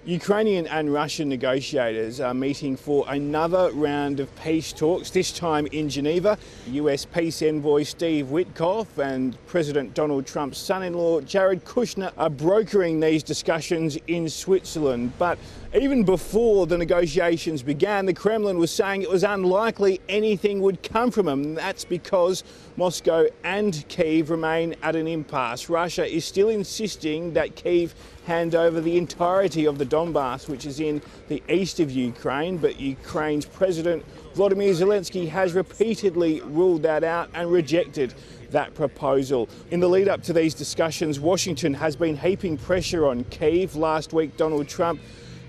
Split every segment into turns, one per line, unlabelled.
Ukrainian and Russian negotiators are meeting for another round of peace talks, this time in Geneva. US peace envoy Steve Witkoff and President Donald Trump's son-in-law Jared Kushner are brokering these discussions in Switzerland. But even before the negotiations began, the Kremlin was saying it was unlikely anything would come from them. That's because Moscow and Kyiv remain at an impasse. Russia is still insisting that Kyiv hand over the entirety of the Donbas, which is in the east of Ukraine, but Ukraine's President Volodymyr Zelenskyy has repeatedly ruled that out and rejected that proposal. In the lead up to these discussions, Washington has been heaping pressure on Kyiv. Last week, Donald Trump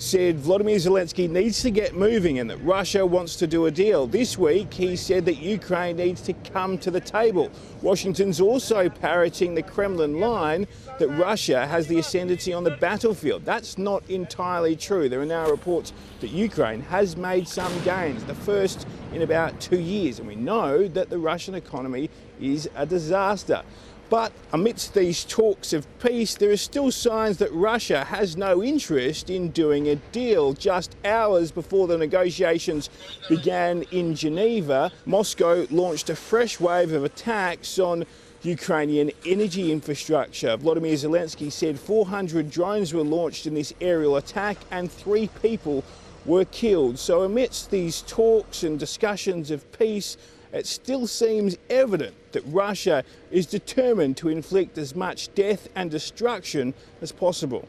said Volodymyr Zelenskyy needs to get moving and that Russia wants to do a deal. This week, he said that Ukraine needs to come to the table. Washington's also parroting the Kremlin line that Russia has the ascendancy on the battlefield. That's not entirely true. There are now reports that Ukraine has made some gains, the first in about 2 years, and we know that the Russian economy is a disaster. But amidst these talks of peace, there are still signs that Russia has no interest in doing a deal. Just hours before the negotiations began in Geneva, Moscow launched a fresh wave of attacks on Ukrainian energy infrastructure. Volodymyr Zelenskyy said 400 drones were launched in this aerial attack and 3 people were killed. So amidst these talks and discussions of peace, it still seems evident that Russia is determined to inflict as much death and destruction as possible.